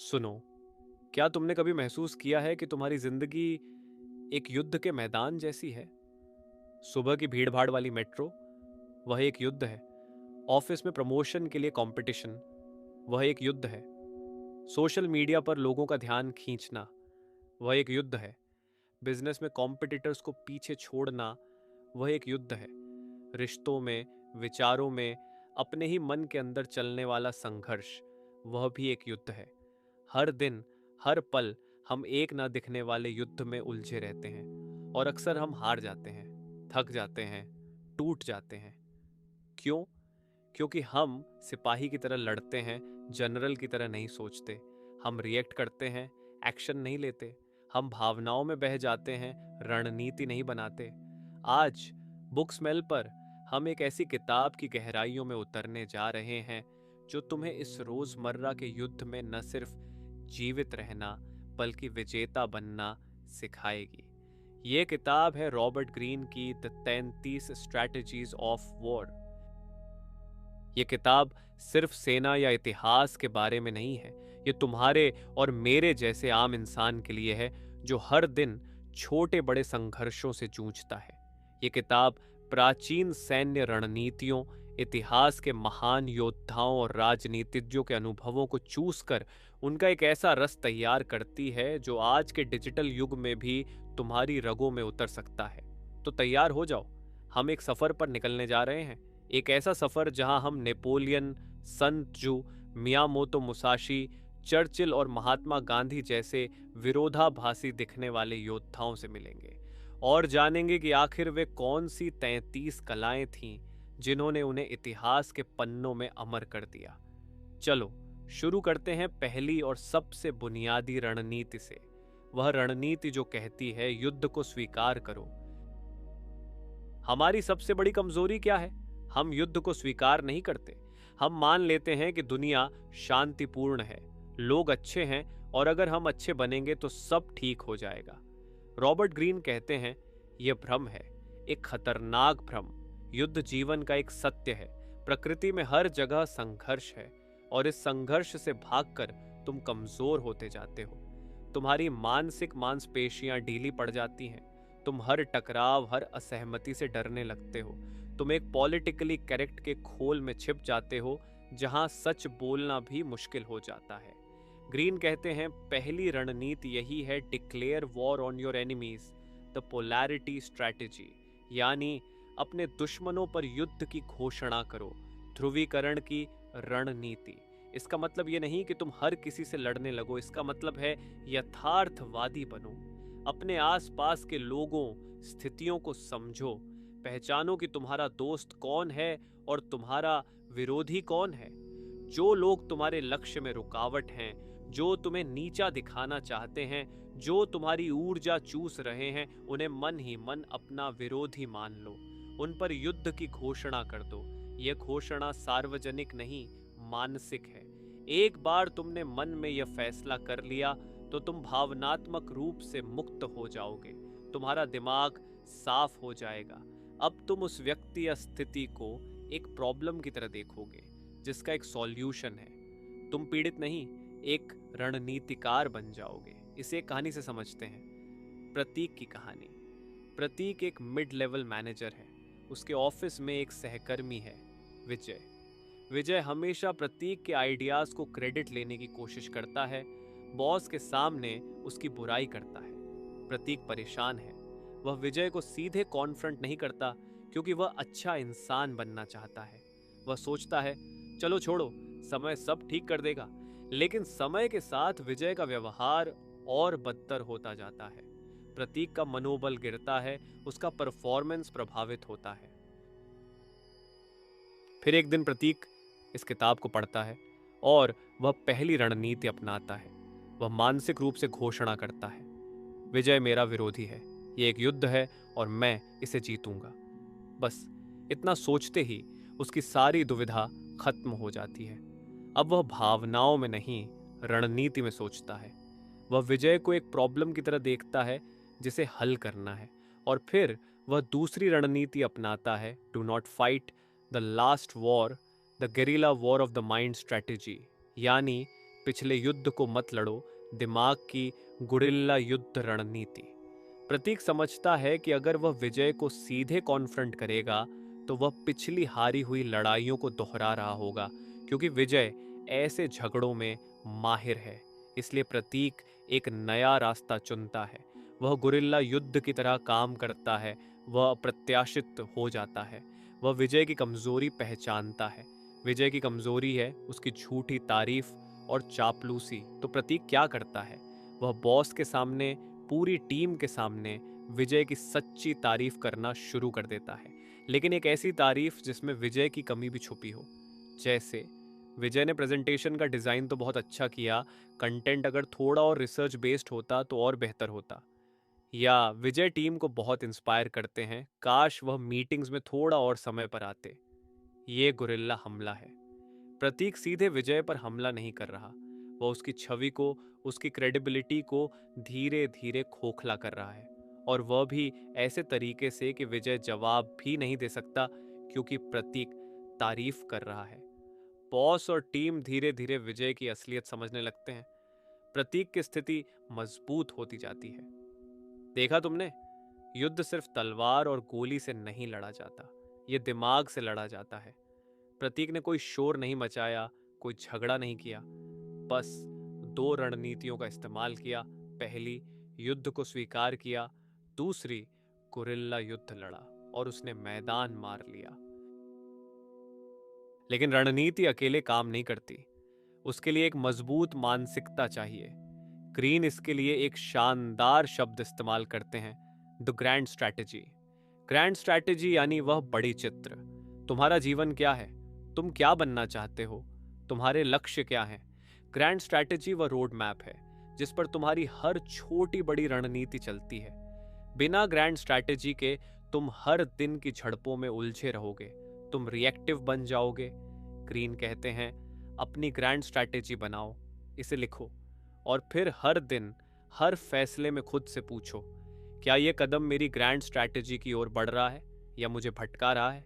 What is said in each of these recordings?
सुनो, क्या तुमने कभी महसूस किया है कि तुम्हारी जिंदगी एक युद्ध के मैदान जैसी है? सुबह की भीड़-भाड़ वाली मेट्रो, वह एक युद्ध है। ऑफिस में प्रमोशन के लिए कंपटीशन, वह एक युद्ध है। सोशल मीडिया पर लोगों का ध्यान खींचना, वह एक युद्ध है। बिजनेस में कॉम्पिटिटर्स को पीछे छोड़ना, वह एक युद्ध है। रिश्तों में, विचारों में, अपने ही मन के अंदर चलने वाला संघर्ष, वह भी एक युद्ध है। हर दिन, हर पल हम एक ना दिखने वाले युद्ध में उलझे रहते हैं और अक्सर हम हार जाते हैं, थक जाते हैं, टूट जाते हैं। क्यों? क्योंकि हम सिपाही की तरह लड़ते हैं, जनरल की तरह नहीं सोचते। हम रिएक्ट करते हैं, एक्शन नहीं लेते। हम भावनाओं में बह जाते हैं, रणनीति नहीं बनाते। आज बुक स्मेल पर हम एक ऐसी किताब की गहराइयों में उतरने जा रहे हैं जो तुम्हें इस रोजमर्रा के युद्ध में न सिर्फ जीवित रहना बल्कि विजेता बनना सिखाएगी। ये किताब है रॉबर्ट ग्रीन की द 33 स्ट्रैटेजीज ऑफ वॉर। ये किताब सिर्फ सेना या इतिहास के बारे में नहीं है। ये तुम्हारे और मेरे जैसे आम इंसान के लिए है जो हर दिन छोटे बड़े संघर्षों से जूझता है। ये किताब प्राचीन सैन्य रणनीतियों, इतिहास के महान योद्धाओं और राजनीतिज्ञों के अनुभवों को चूस कर उनका एक ऐसा रस तैयार करती है जो आज के डिजिटल युग में भी तुम्हारी रगों में उतर सकता है। तो तैयार हो जाओ, हम एक सफर पर निकलने जा रहे हैं। एक ऐसा सफर जहां हम नेपोलियन, सन त्जू, मियामोतो मुसाशी, चर्चिल और महात्मा गांधी जैसे विरोधाभासी दिखने वाले योद्धाओं से मिलेंगे और जानेंगे कि आखिर वे कौन सी 33 कलाएं थीं जिन्होंने उन्हें इतिहास के पन्नों में अमर कर दिया। चलो शुरू करते हैं पहली और सबसे बुनियादी रणनीति से। वह रणनीति जो कहती है युद्ध को स्वीकार करो। हमारी सबसे बड़ी कमजोरी क्या है? हम युद्ध को स्वीकार नहीं करते। हम मान लेते हैं कि दुनिया शांतिपूर्ण है, लोग अच्छे हैं और अगर हम अच्छे बनेंगे तो सब ठीक हो जाएगा। रॉबर्ट ग्रीन कहते हैं यह भ्रम है, एक खतरनाक भ्रम। युद्ध जीवन का एक सत्य है। प्रकृति में हर जगह संघर्ष है और इस संघर्ष से भागकर तुम कमजोर होते जाते हो। तुम्हारी मानसिक मांसपेशियां ढीली पड़ जाती हैं। तुम हर टकराव, हर असहमति से डरने लगते हो। तुम एक पॉलिटिकली करेक्ट के खोल में छिप जाते हो जहां सच बोलना भी मुश्किल हो जाता है। ग्रीन कहते हैं पहली रणनीति यही है, declare war on your enemies, the polarity strategy, यानी अपने दुश्मनों पर युद्ध की घोषणा करो। ध्रुवीकरण की रणनीति। इसका मतलब ये नहीं कि तुम हर किसी से लड़ने लगो, इसका मतलब है यथार्थवादी बनो। अपने आसपास के लोगों, स्थितियों को समझो। पहचानो कि तुम्हारा दोस्त कौन है और तुम्हारा विरोधी कौन है। जो लोग तुम्हारे लक्ष्य में रुकावट हैं, जो तुम्हें नीचा दिखाना चाहते हैं, जो तुम्हारी ऊर्जा चूस रहे हैं, उन्हें मन ही मन अपना विरोधी मान लो। उन पर युद्ध की घोषणा कर दो। यह घोषणा सार्वजनिक नहीं, मानसिक है। एक बार तुमने मन में यह फैसला कर लिया तो तुम भावनात्मक रूप से मुक्त हो जाओगे। तुम्हारा दिमाग साफ हो जाएगा। अब तुम उस व्यक्ति या स्थिति को एक प्रॉब्लम की तरह देखोगे जिसका एक सॉल्यूशन है। तुम पीड़ित नहीं, एक रणनीतिकार बन जाओगे। इसे एक कहानी से समझते हैं, प्रतीक की कहानी। प्रतीक एक मिड लेवल मैनेजर है। उसके ऑफिस में एक सहकर्मी है, विजय। विजय हमेशा प्रतीक के आइडियाज को क्रेडिट लेने की कोशिश करता है, बॉस के सामने उसकी बुराई करता है। प्रतीक परेशान है। वह विजय को सीधे कॉन्फ्रंट नहीं करता क्योंकि वह अच्छा इंसान बनना चाहता है। वह सोचता है चलो छोड़ो, समय सब ठीक कर देगा। लेकिन समय के साथ विजय का व्यवहार और बदतर होता जाता है। प्रतीक का मनोबल गिरता है, उसका परफॉर्मेंस प्रभावित होता है। फिर एक दिन प्रतीक इस किताब को पढ़ता है और वह पहली रणनीति अपनाता है। वह मानसिक रूप से घोषणा करता है, विजय मेरा विरोधी है, यह एक युद्ध है और मैं इसे जीतूंगा। बस इतना सोचते ही उसकी सारी दुविधा खत्म हो जाती है। अब वह भावनाओं में नहीं, रणनीति में सोचता है। वह विजय को एक प्रॉब्लम की तरह देखता है जिसे हल करना है और फिर वह दूसरी रणनीति अपनाता है, do not fight the last war, the guerrilla war of the mind strategy, यानी पिछले युद्ध को मत लड़ो, दिमाग की गुरिल्ला युद्ध रणनीति। प्रतीक समझता है कि अगर वह विजय को सीधे कॉन्फ्रंट करेगा तो वह पिछली हारी हुई लड़ाइयों को दोहरा रहा होगा, क्योंकि विजय ऐसे झगड़ों में माहिर है। इसलिए प्रतीक एक नया रास्ता चुनता है। वह गुरिल्ला युद्ध की तरह काम करता है, वह अप्रत्याशित हो जाता है। वह विजय की कमजोरी पहचानता है। विजय की कमजोरी है उसकी झूठी तारीफ और चापलूसी। तो प्रतीक क्या करता है? वह बॉस के सामने, पूरी टीम के सामने विजय की सच्ची तारीफ करना शुरू कर देता है, लेकिन एक ऐसी तारीफ जिसमें विजय की कमी भी छुपी हो। जैसे विजय ने प्रेजेंटेशन का डिज़ाइन तो बहुत अच्छा किया, कंटेंट अगर थोड़ा और रिसर्च बेस्ड होता तो और बेहतर होता। या विजय टीम को बहुत इंस्पायर करते हैं, काश वह मीटिंग्स में थोड़ा और समय पर आते। ये गुरिल्ला हमला है। प्रतीक सीधे विजय पर हमला नहीं कर रहा, वह उसकी छवि को, उसकी क्रेडिबिलिटी को धीरे धीरे खोखला कर रहा है, और वह भी ऐसे तरीके से कि विजय जवाब भी नहीं दे सकता, क्योंकि प्रतीक तारीफ कर रहा है। बॉस और टीम धीरे धीरे विजय की असलियत समझने लगते हैं। प्रतीक की स्थिति मजबूत होती जाती है। देखा तुमने, युद्ध सिर्फ तलवार और गोली से नहीं लड़ा जाता, ये दिमाग से लड़ा जाता है। प्रतीक ने कोई शोर नहीं मचाया, कोई झगड़ा नहीं किया, बस दो रणनीतियों का इस्तेमाल किया। पहली, युद्ध को स्वीकार किया। दूसरी, गुरिल्ला युद्ध लड़ा और उसने मैदान मार लिया। लेकिन रणनीति अकेले काम नहीं करती, उसके लिए एक मजबूत मानसिकता चाहिए। ग्रीन इसके लिए एक शानदार शब्द इस्तेमाल करते हैं, the grand strategy. Grand strategy यानी वह बड़ी चित्र। तुम्हारा जीवन क्या है? तुम क्या बनना चाहते हो? तुम्हारे लक्ष्य क्या हैं? ग्रैंड स्ट्रैटेजी वह रोड मैप है जिस पर तुम्हारी हर छोटी बड़ी रणनीति चलती है। बिना ग्रैंड स्ट्रैटेजी के तुम हर दिन की झड़पों में उलझे रहोगे, तुम रिएक्टिव बन जाओगे। ग्रीन कहते हैं, अपनी ग्रैंड स्ट्रैटेजी बनाओ, इसे लिखो, और फिर हर दिन, हर फैसले में खुद से पूछो, क्या यह कदम मेरी ग्रैंड स्ट्रैटेजी की ओर बढ़ रहा है या मुझे भटका रहा है?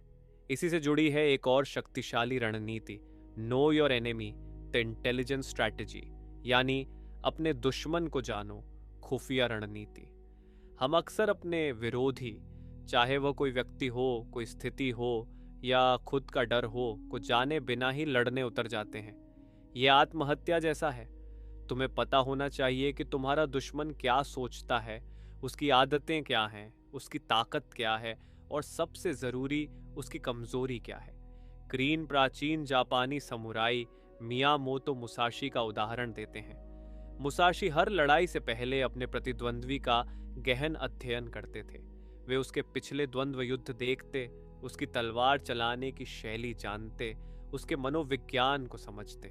इसी से जुड़ी है एक और शक्तिशाली रणनीति, know your enemy, the intelligence strategy, यानी अपने दुश्मन को जानो, खुफिया रणनीति। हम अक्सर अपने विरोधी, चाहे वह कोई व्यक्ति हो, कोई स्थिति हो या खुद का डर हो, को जाने बिना ही लड़ने उतर जाते हैं। यह आत्महत्या जैसा है। तुम्हें पता होना चाहिए कि तुम्हारा दुश्मन क्या सोचता है, उसकी आदतें क्या हैं, उसकी ताकत क्या है, और सबसे ज़रूरी उसकी कमज़ोरी क्या है। ग्रीन प्राचीन जापानी समुराई मियामोतो मुसाशी का उदाहरण देते हैं। मुसाशी हर लड़ाई से पहले अपने प्रतिद्वंद्वी का गहन अध्ययन करते थे। वे उसके पिछले द्वंद्व युद्ध देखते, उसकी तलवार चलाने की शैली जानते, उसके मनोविज्ञान को समझते,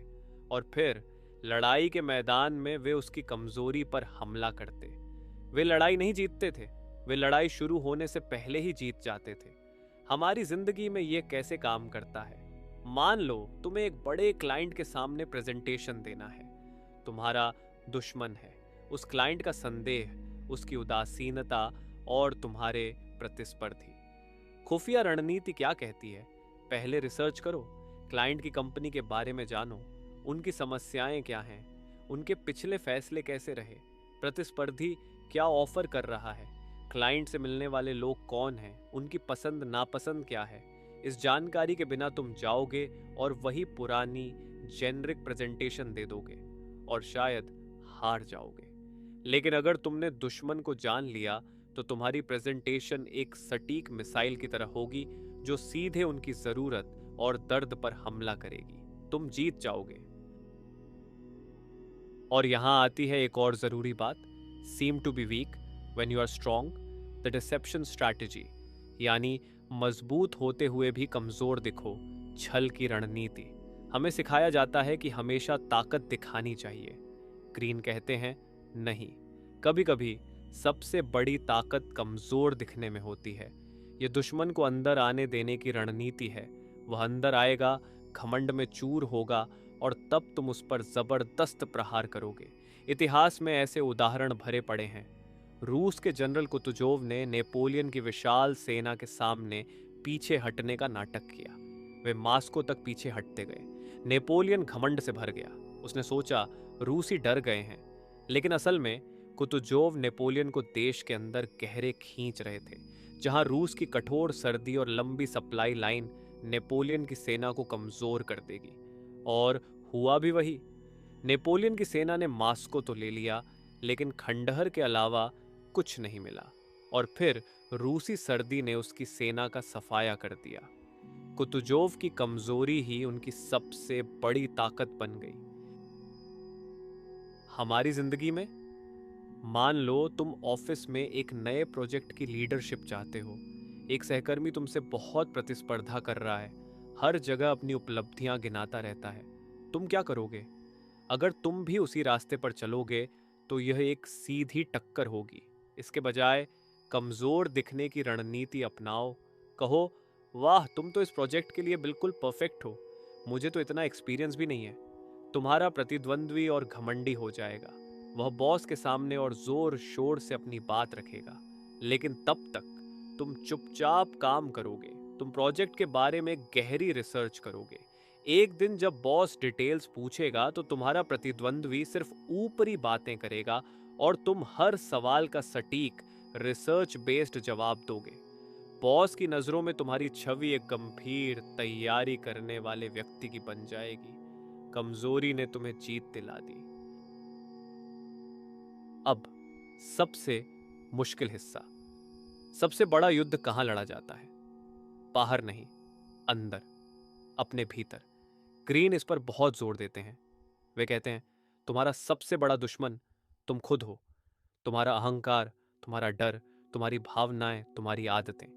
और फिर लड़ाई के मैदान में वे उसकी कमजोरी पर हमला करते। वे लड़ाई नहीं जीतते थे, वे लड़ाई शुरू होने से पहले ही जीत जाते थे। हमारी जिंदगी में ये कैसे काम करता है? मान लो तुम्हें एक बड़े क्लाइंट के सामने प्रेजेंटेशन देना है। तुम्हारा दुश्मन है उस क्लाइंट का संदेह, उसकी उदासीनता और तुम्हारे प्रतिस्पर्धी। खुफिया रणनीति क्या कहती है? पहले रिसर्च करो, क्लाइंट की कंपनी के बारे में जानो, उनकी समस्याएं क्या हैं, उनके पिछले फैसले कैसे रहे, प्रतिस्पर्धी क्या ऑफर कर रहा है, क्लाइंट से मिलने वाले लोग कौन हैं, उनकी पसंद नापसंद क्या है। इस जानकारी के बिना तुम जाओगे और वही पुरानी जेनरिक प्रेजेंटेशन दे दोगे और शायद हार जाओगे। लेकिन अगर तुमने दुश्मन को जान लिया तो तुम्हारी प्रेजेंटेशन एक सटीक मिसाइल की तरह होगी जो सीधे उनकी जरूरत और दर्द पर हमला करेगी। तुम जीत जाओगे। और यहां आती है एक और जरूरी बात, seem to be weak when you are strong, the deception strategy, यानी मजबूत होते हुए भी कमजोर दिखो, छल की रणनीति। हमें सिखाया जाता है कि हमेशा ताकत दिखानी चाहिए। ग्रीन कहते हैं, नहीं, कभी कभी सबसे बड़ी ताकत कमजोर दिखने में होती है। यह दुश्मन को अंदर आने देने की रणनीति है। वह अंदर आएगा, घमंड में चूर होगा, और तब तुम उस पर जबरदस्त प्रहार करोगे। इतिहास में ऐसे उदाहरण भरे पड़े हैं। रूस के जनरल कुतुजोव ने नेपोलियन की विशाल सेना के सामने पीछे हटने का नाटक किया। वे मास्को तक पीछे हटते गए। नेपोलियन घमंड से भर गया, उसने सोचा रूसी डर गए हैं, लेकिन असल में कुतुजोव नेपोलियन को देश के अंदर गहरे खींच रहे थे, जहां रूस की कठोर सर्दी और लंबी सप्लाई लाइन नेपोलियन की सेना को कमजोर कर देगी। और हुआ भी वही। नेपोलियन की सेना ने मास्को तो ले लिया, लेकिन खंडहर के अलावा कुछ नहीं मिला। और फिर रूसी सर्दी ने उसकी सेना का सफाया कर दिया। कुतुजोव की कमजोरी ही उनकी सबसे बड़ी ताकत बन गई। हमारी जिंदगी में मान लो तुम ऑफिस में एक नए प्रोजेक्ट की लीडरशिप चाहते हो। एक सहकर्मी तुमसे बहुत प्रतिस्पर्धा कर रहा है, हर जगह अपनी उपलब्धियां गिनाता रहता है। तुम क्या करोगे? अगर तुम भी उसी रास्ते पर चलोगे तो यह एक सीधी टक्कर होगी। इसके बजाय कमजोर दिखने की रणनीति अपनाओ। कहो, वाह तुम तो इस प्रोजेक्ट के लिए बिल्कुल परफेक्ट हो, मुझे तो इतना एक्सपीरियंस भी नहीं है। तुम्हारा प्रतिद्वंद्वी और घमंडी हो जाएगा। वह बॉस के सामने और जोर शोर से अपनी बात रखेगा, लेकिन तब तक तुम चुपचाप काम करोगे। तुम प्रोजेक्ट के बारे में गहरी रिसर्च करोगे। एक दिन जब बॉस डिटेल्स पूछेगा तो तुम्हारा प्रतिद्वंद्वी सिर्फ ऊपरी बातें करेगा और तुम हर सवाल का सटीक रिसर्च बेस्ड जवाब दोगे। बॉस की नजरों में तुम्हारी छवि एक गंभीर, तैयारी करने वाले व्यक्ति की बन जाएगी। कमजोरी ने तुम्हें जीत दिला दी। अब सबसे मुश्किल हिस्सा। सबसे बड़ा युद्ध कहां लड़ा जाता है? बाहर नहीं, अंदर, अपने भीतर। ग्रीन इस पर बहुत जोर देते हैं। वे कहते हैं तुम्हारा सबसे बड़ा दुश्मन तुम खुद हो। तुम्हारा अहंकार, तुम्हारा डर, तुम्हारी भावनाएं, तुम्हारी आदतें।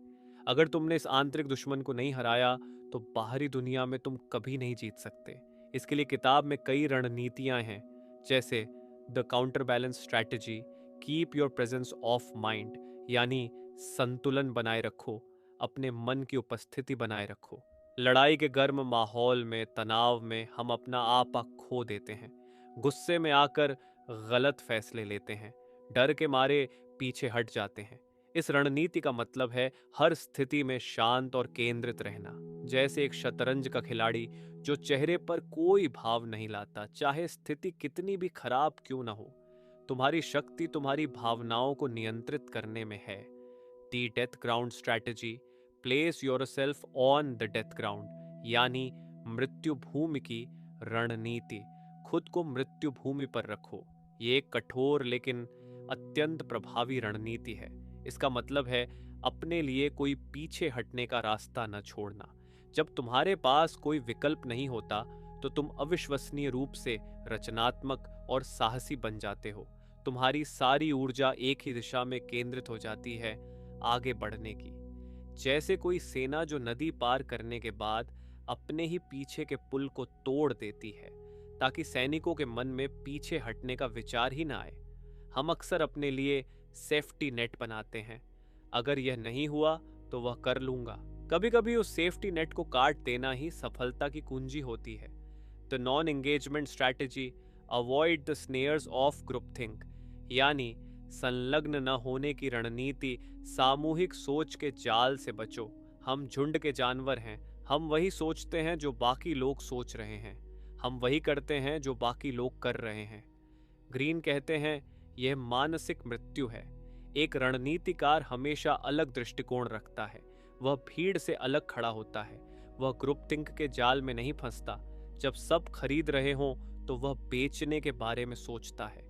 अगर तुमने इस आंतरिक दुश्मन को नहीं हराया तो बाहरी दुनिया में तुम कभी नहीं जीत सकते। इसके लिए किताब में कई रणनीतियां हैं, जैसे the counter balance strategy, keep your presence of mind, यानी संतुलन बनाए रखो, अपने मन की उपस्थिति बनाए रखो। लड़ाई के गर्म माहौल में, तनाव में हम अपना आपा खो देते हैं। गुस्से में आकर गलत फैसले लेते हैं, डर के मारे पीछे हट जाते हैं। इस रणनीति का मतलब है हर स्थिति में शांत और केंद्रित रहना, जैसे एक शतरंज का खिलाड़ी जो चेहरे पर कोई भाव नहीं लाता, चाहे स्थिति कितनी भी खराब क्यों ना हो। तुम्हारी शक्ति तुम्हारी भावनाओं को नियंत्रित करने में है। The death ground strategy, place yourself on the death ground, यानी मृत्यु भूमि की रणनीति। खुद को मृत्यु भूमि पर रखो। ये एक कठोर लेकिन अत्यंत प्रभावी रणनीति है। इसका मतलब है अपने लिए कोई पीछे हटने का रास्ता न छोड़ना। जब तुम्हारे पास कोई विकल्प नहीं होता तो तुम अविश्वसनीय रूप से रचनात्मक और साहसी बन जाते हो। तुम्हारी सारी ऊर्जा एक ही दिशा में केंद्रित हो जाती है, आगे बढ़ने की। जैसे कोई सेना जो नदी पार करने के बाद अपने ही पीछे के पुल को तोड़ देती है, ताकि सैनिकों के मन में पीछे हटने का विचार ही ना आए। हम अक्सर अपने लिए सेफ्टी नेट बनाते हैं। अगर यह नहीं हुआ तो वह कर लूंगा। कभी कभी उस सेफ्टी नेट को काट देना ही सफलता की कुंजी होती है। The non engagement strategy, avoid the snares of groupthink, यानी संलग्न न होने की रणनीति। सामूहिक सोच के जाल से बचो। हम झुंड के जानवर हैं। हम वही सोचते हैं जो बाकी लोग सोच रहे हैं। हम वही करते हैं जो बाकी लोग कर रहे हैं। ग्रीन कहते हैं यह मानसिक मृत्यु है। एक रणनीतिकार हमेशा अलग दृष्टिकोण रखता है। वह भीड़ से अलग खड़ा होता है। वह ग्रुप थिंक के जाल में नहीं फंसता। जब सब खरीद रहे हों तो वह बेचने के बारे में सोचता है।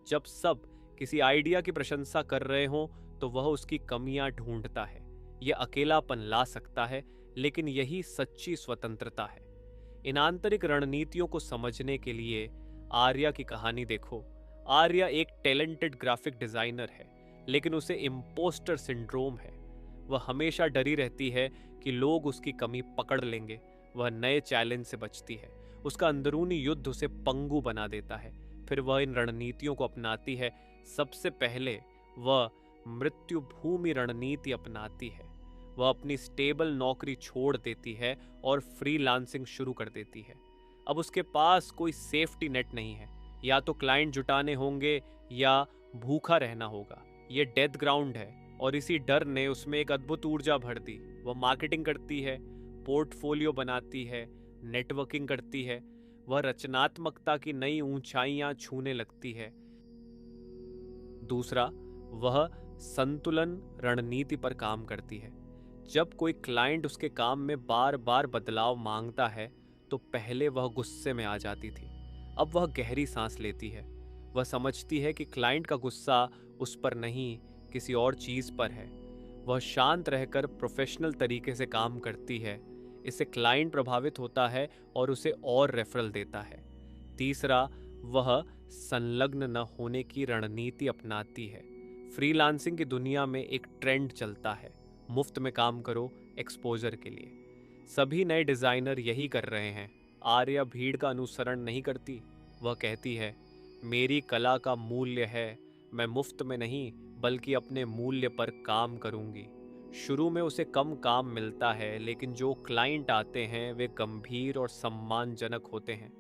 जब सब किसी आइडिया की प्रशंसा कर रहे हों तो वह उसकी कमियां ढूंढता है। यह अकेलापन ला सकता है, लेकिन यही सच्ची स्वतंत्रता है। इन आंतरिक रणनीतियों को समझने के लिए आर्या की कहानी देखो। आर्या एक टैलेंटेड ग्राफिक डिजाइनर है, लेकिन उसे इम्पोस्टर सिंड्रोम है। वह हमेशा डरी रहती है कि लोग उसकी कमी पकड़ लेंगे। वह नए चैलेंज से बचती है। उसका अंदरूनी युद्ध उसे पंगु बना देता है। फिर वह इन रणनीतियों को अपनाती है। सबसे पहले वह मृत्यु भूमि रणनीति अपनाती है। वह अपनी स्टेबल नौकरी छोड़ देती है और फ्रीलांसिंग शुरू कर देती है। अब उसके पास कोई सेफ्टी नेट नहीं है। या तो क्लाइंट जुटाने होंगे या भूखा रहना होगा। ये डेथ ग्राउंड है और इसी डर ने उसमें एक अद्भुत ऊर्जा भर दी। वह मार्केटिंग करती है, पोर्टफोलियो बनाती है, नेटवर्किंग करती है। वह रचनात्मकता की नई ऊंचाइयां छूने लगती है। दूसरा, वह संतुलन रणनीति पर काम करती है। जब कोई क्लाइंट उसके काम में बार बार बदलाव मांगता है तो पहले वह गुस्से में आ जाती थी, अब वह गहरी सांस लेती है। वह समझती है कि क्लाइंट का गुस्सा उस पर नहीं, किसी और चीज पर है। वह शांत रहकर प्रोफेशनल तरीके से काम करती है। इससे क्लाइंट प्रभावित होता है और उसे और रेफरल देता है। तीसरा, वह संलग्न न होने की रणनीति अपनाती है। फ्रीलांसिंग की दुनिया में एक ट्रेंड चलता है, मुफ्त में काम करो एक्सपोजर के लिए। सभी नए डिजाइनर यही कर रहे हैं। आर्या भीड़ का अनुसरण नहीं करती। वह कहती है, मेरी कला का मूल्य है, मैं मुफ्त में नहीं बल्कि अपने मूल्य पर काम करूंगी। शुरू में उसे कम काम मिलता है, लेकिन जो क्लाइंट आते हैं वे गंभीर और सम्मानजनक होते हैं।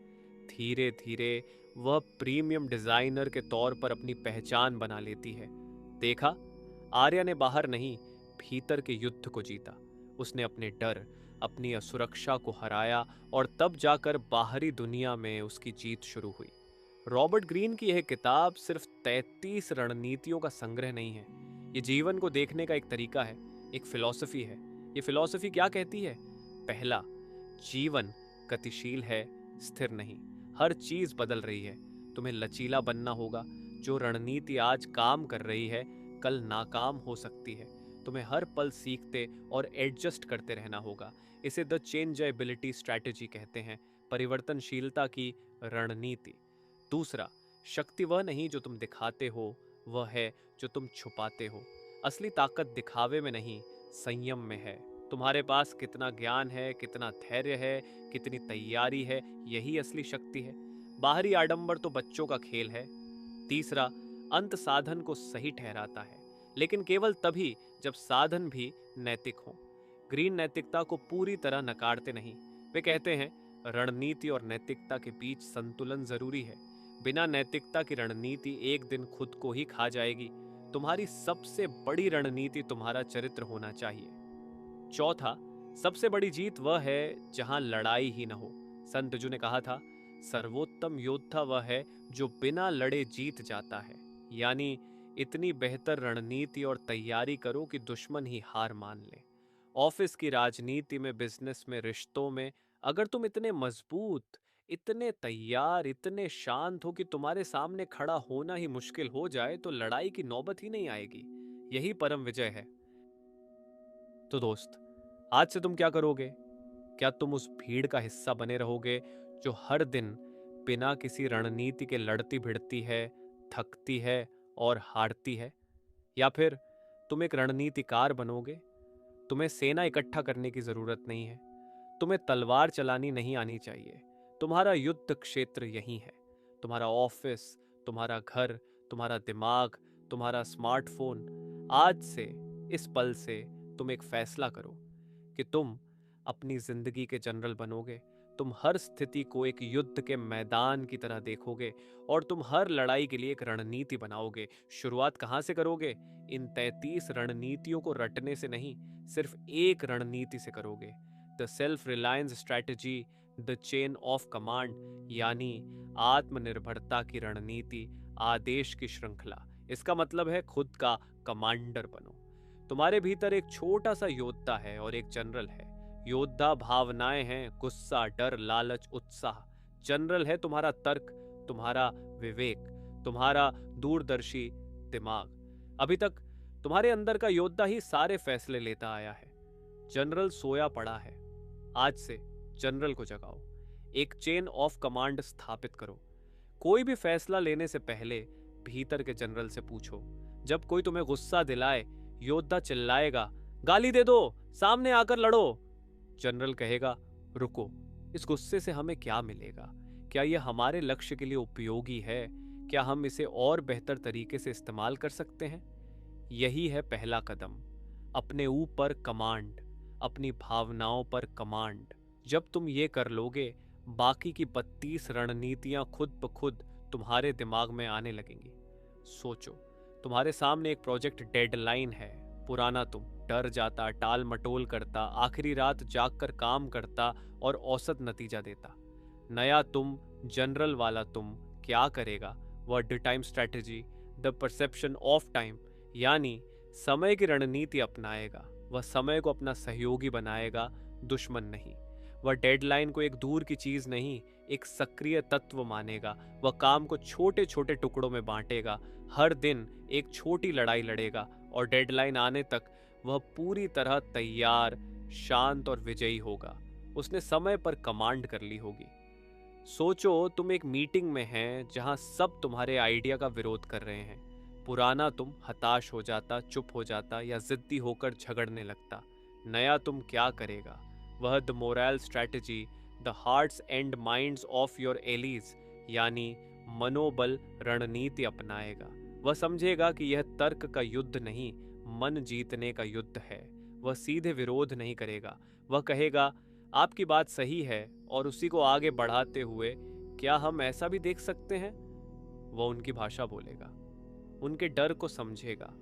धीरे धीरे वह प्रीमियम डिजाइनर के तौर पर अपनी पहचान बना लेती है। देखा, आर्या ने बाहर नहीं, भीतर के युद्ध को जीता। उसने अपने डर, अपनी असुरक्षा को हराया और तब जाकर बाहरी दुनिया में उसकी जीत शुरू हुई। रॉबर्ट ग्रीन की यह किताब सिर्फ 33 रणनीतियों का संग्रह नहीं है। ये जीवन को देखने का एक तरीका है, एक फिलॉसफी है। ये फिलॉसफी क्या कहती है? पहला, जीवन गतिशील है, स्थिर नहीं। हर चीज बदल रही है। तुम्हें लचीला बनना होगा। जो रणनीति आज काम कर रही है कल नाकाम हो सकती है। तुम्हें हर पल सीखते और एडजस्ट करते रहना होगा। इसे द चेंजेबिलिटी स्ट्रैटेजी कहते हैं, परिवर्तनशीलता की रणनीति। दूसरा, शक्ति वह नहीं जो तुम दिखाते हो, वह है जो तुम छुपाते हो। असली ताकत दिखावे में नहीं, संयम में है। तुम्हारे पास कितना ज्ञान है, कितना धैर्य है, कितनी तैयारी है, यही असली शक्ति है। बाहरी आडंबर तो बच्चों का खेल है। तीसरा, अंत साधन को सही ठहराता है, लेकिन केवल तभी जब साधन भी नैतिक हो। ग्रीन नैतिकता को पूरी तरह नकारते नहीं। वे कहते हैं, रणनीति और नैतिकता के बीच संतुलन जरूरी है। बिना नैतिकता की रणनीति एक दिन खुद को ही खा जाएगी। तुम्हारी सबसे बड़ी रणनीति तुम्हारा चरित्र होना चाहिए। चौथा, सबसे बड़ी जीत वह है जहां लड़ाई ही न हो। संत अर्जुन ने कहा था, सर्वोत्तम योद्धा वह है जो बिना लड़े जीत जाता है। यानी इतनी बेहतर रणनीति और तैयारी करो कि दुश्मन ही हार मान ले। ऑफिस की राजनीति में, बिजनेस में, रिश्तों में, अगर तुम इतने मजबूत, इतने तैयार, इतने शांत हो कि तुम्हारे सामने खड़ा होना ही मुश्किल हो जाए तो लड़ाई की नौबत ही नहीं आएगी। यही परम विजय है। तो दोस्त, आज से तुम क्या करोगे? क्या तुम उस भीड़ का हिस्सा बने रहोगे जो हर दिन बिना किसी रणनीति के लड़ती भिड़ती है, थकती है और हारती है? या फिर तुम एक रणनीतिकार बनोगे? तुम्हें सेना इकट्ठा करने की जरूरत नहीं है। तुम्हें तलवार चलानी नहीं आनी चाहिए। तुम्हारा युद्ध क्षेत्र यही है। तुम्हारा ऑफिस, तुम्हारा घर, तुम्हारा दिमाग, तुम्हारा स्मार्टफोन। आज से, इस पल से तुम एक फैसला करो कि तुम अपनी जिंदगी के जनरल बनोगे। तुम हर स्थिति को एक युद्ध के मैदान की तरह देखोगे और तुम हर लड़ाई के लिए एक रणनीति बनाओगे। शुरुआत कहां से करोगे? इन 33 रणनीतियों को रटने से नहीं, सिर्फ एक रणनीति से करोगे। The self reliance strategy, the chain of command, यानी आत्मनिर्भरता की रणनीति, आदेश की श्रृंखला। इसका मतलब है खुद का कमांडर बनो। तुम्हारे भीतर एक छोटा सा योद्धा है और एक जनरल है। योद्धा भावनाएं हैं, गुस्सा, डर, लालच, उत्साह। जनरल है तुम्हारा तर्क, तुम्हारा विवेक, तुम्हारा दूरदर्शी दिमाग। अभी तक तुम्हारे अंदर का योद्धा ही सारे फैसले लेता आया है। जनरल सोया पड़ा है। आज से जनरल को जगाओ। एक चेन ऑफ कमांड स्थापित करो। कोई भी फैसला लेने से पहले भीतर के जनरल से पूछो। जब कोई तुम्हें गुस्सा दिलाए, योद्धा चिल्लाएगा, गाली दे दो, सामने आकर लड़ो। जनरल कहेगा, रुको, इस गुस्से से हमें क्या मिलेगा? क्या यह हमारे लक्ष्य के लिए उपयोगी है? क्या हम इसे और बेहतर तरीके से इस्तेमाल कर सकते हैं? यही है पहला कदम, अपने ऊपर कमांड, अपनी भावनाओं पर कमांड। जब तुम ये कर लोगे, बाकी की 32 रणनीतियां खुद ब खुद तुम्हारे दिमाग में आने लगेंगी। सोचो, तुम्हारे सामने एक प्रोजेक्ट डेडलाइन है। पुराना तुम डर जाता, टाल मटोल करता, आखिरी रात जागकर काम करता और औसत नतीजा देता। नया तुम, जनरल वाला तुम क्या करेगा? वह the time strategy, the perception of time, यानी समय की रणनीति अपनाएगा। वह समय को अपना सहयोगी बनाएगा, दुश्मन नहीं। वह डेडलाइन को एक दूर की चीज नहीं, एक सक्रिय तत्व मानेगा। वह काम को छोटे छोटे टुकड़ों में बांटेगा, हर दिन एक छोटी लड़ाई लड़ेगा और डेडलाइन आने तक वह पूरी तरह तैयार, शांत और विजयी होगा। उसने समय पर कमांड कर ली होगी। सोचो तुम एक मीटिंग में हैं जहां सब तुम्हारे आइडिया का विरोध कर रहे हैं। पुराना तुम हताश हो जाता, चुप हो जाता या जिद्दी होकर झगड़ने लगता। नया तुम क्या करेगा? वह the moral strategy, the hearts and minds of your allies, यानी मनोबल रणनीति अपनाएगा। वह समझेगा कि यह तर्क का युद्ध नहीं, मन जीतने का युद्ध है। वह सीधे विरोध नहीं करेगा, वह कहेगा आपकी बात सही है, और उसी को आगे बढ़ाते हुए क्या हम ऐसा भी देख सकते हैं? वह उनकी भाषा बोलेगा, उनके डर को समझेगा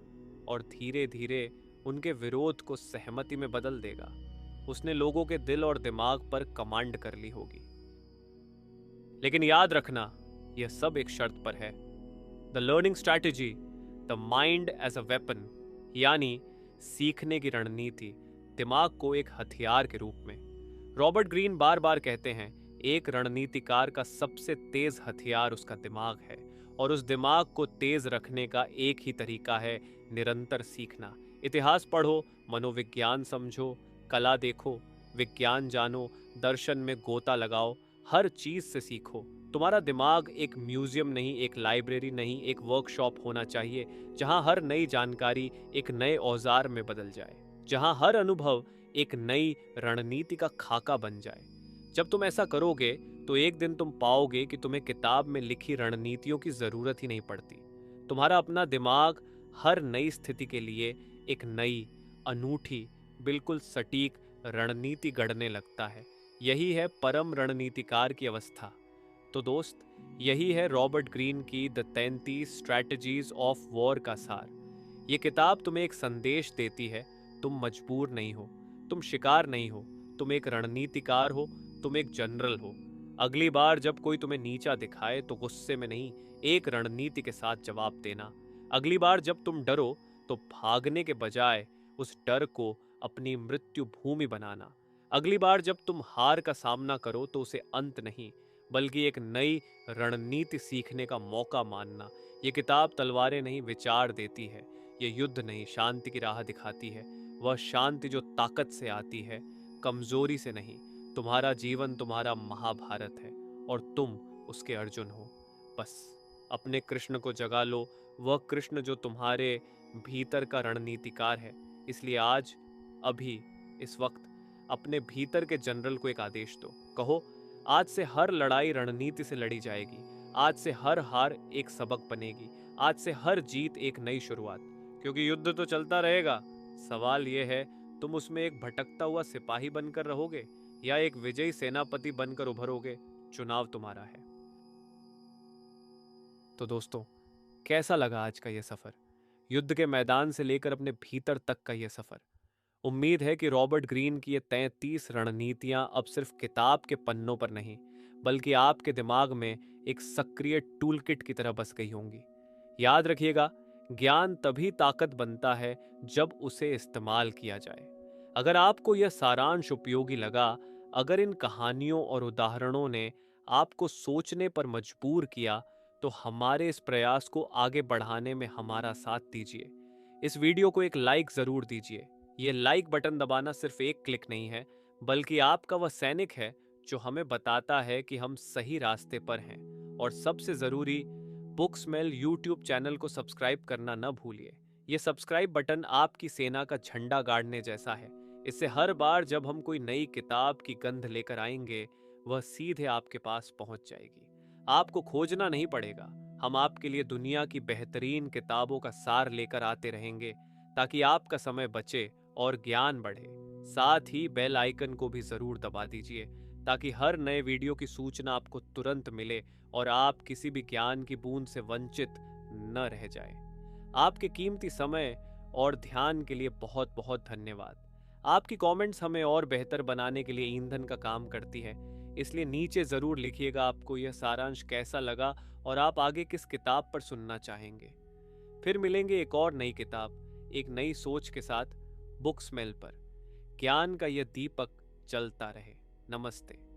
और धीरे धीरे उनके विरोध को सहमति में बदल देगा। उसने लोगों के दिल और दिमाग पर कमांड कर ली होगी। लेकिन याद रखना, यह सब एक शर्त पर है। The learning strategy, the mind as a weapon, यानी सीखने की रणनीति, दिमाग को एक हथियार के रूप में। रॉबर्ट ग्रीन बार बार कहते हैं, एक रणनीतिकार का सबसे तेज हथियार उसका दिमाग है, और उस दिमाग को तेज रखने का एक ही तरीका है, निरंतर सीखना। इतिहास पढ़ो, मनोविज्ञान समझो, कला देखो, विज्ञान जानो, दर्शन में गोता लगाओ, हर चीज से सीखो। तुम्हारा दिमाग एक म्यूजियम नहीं, एक लाइब्रेरी नहीं, एक वर्कशॉप होना चाहिए, जहां हर नई जानकारी एक नए औजार में बदल जाए, जहां हर अनुभव एक नई रणनीति का खाका बन जाए। जब तुम ऐसा करोगे तो एक दिन तुम पाओगे कि तुम्हें किताब में लिखी रणनीतियों की जरूरत ही नहीं पड़ती। तुम्हारा अपना दिमाग हर नई स्थिति के लिए एक नई, अनूठी, बिल्कुल सटीक रणनीति गढ़ने लगता है। यही है परम रणनीतिकार की अवस्था। तो दोस्त, यही है रॉबर्ट ग्रीन की द 33 स्ट्रैटेजीज ऑफ वॉर का सार। ये किताब तुम्हें एक संदेश देती है, तुम मजबूर नहीं हो, तुम शिकार नहीं हो, तुम एक रणनीतिकार हो, तुम एक जनरल हो। अगली बार जब कोई तुम्हें नीचा दिखाए तो गुस्से में नहीं, एक रणनीति के साथ जवाब देना। अगली बार जब तुम डरो तो भागने के बजाय उस डर को अपनी मृत्यु भूमि बनाना। अगली बार जब तुम हार का सामना करो तो उसे अंत नहीं, बल्कि एक नई रणनीति सीखने का मौका मानना। ये किताब तलवारें नहीं, विचार देती है। ये युद्ध नहीं, शांति की राह दिखाती है। वह शांति जो ताकत से आती है, कमजोरी से नहीं। तुम्हारा जीवन तुम्हारा महाभारत है और तुम उसके अर्जुन हो। बस अपने कृष्ण को जगा लो, वह कृष्ण जो तुम्हारे भीतर का रणनीतिकार है। इसलिए आज, अभी, इस वक्त अपने भीतर के जनरल को एक आदेश दो। कहो, आज से हर लड़ाई रणनीति से लड़ी जाएगी। आज से हर हार एक सबक बनेगी। आज से हर जीत एक नई शुरुआत। क्योंकि युद्ध तो चलता रहेगा। सवाल यह है, तुम उसमें एक भटकता हुआ सिपाही बनकर रहोगे या एक विजयी सेनापति बनकर उभरोगे? चुनाव तुम्हारा है। तो दोस्तों, कैसा लगा आज का यह सफर? युद्ध के मैदान से लेकर अपने भीतर तक का यह सफर। उम्मीद है कि रॉबर्ट ग्रीन की ये 33 रणनीतियां अब सिर्फ किताब के पन्नों पर नहीं, बल्कि आपके दिमाग में एक सक्रिय टूलकिट की तरह बस गई होंगी। याद रखिएगा, ज्ञान तभी ताकत बनता है जब उसे इस्तेमाल किया जाए। अगर आपको यह सारांश उपयोगी लगा, अगर इन कहानियों और उदाहरणों ने आपको सोचने पर मजबूर किया, तो हमारे इस प्रयास को आगे बढ़ाने में हमारा साथ दीजिए। इस वीडियो को एक लाइक जरूर दीजिए। ये लाइक बटन दबाना सिर्फ एक क्लिक नहीं है, बल्कि आपका वह सैनिक है जो हमें बताता है कि हम सही रास्ते पर हैं। और सबसे जरूरी, बुकस्मेल यूट्यूब चैनल को सब्सक्राइब करना न भूलिए। ये सब्सक्राइब बटन आपकी सेना का झंडा गाड़ने जैसा है। इससे हर बार जब हम कोई नई किताब की गंध लेकर आएंगे, वह सीधे आपके पास पहुंच जाएगी। आपको खोजना नहीं पड़ेगा। हम आपके लिए दुनिया की बेहतरीन किताबों का सार लेकर आते रहेंगे, ताकि आपका समय बचे और ज्ञान बढ़े। साथ ही बेल आइकन को भी जरूर दबा दीजिए, ताकि हर नए वीडियो की सूचना आपको तुरंत मिले और आप किसी भी ज्ञान की बूंद से वंचित न रह जाए। आपके कीमती समय और ध्यान के लिए बहुत बहुत धन्यवाद। आपकी कमेंट्स हमें और बेहतर बनाने के लिए ईंधन का काम करती है। इसलिए नीचे ज़रूर लिखिएगा आपको यह सारांश कैसा लगा और आप आगे किस किताब पर सुनना चाहेंगे। फिर मिलेंगे एक और नई किताब, एक नई सोच के साथ बुक स्मेल पर। ज्ञान का यह दीपक जलता रहे। नमस्ते।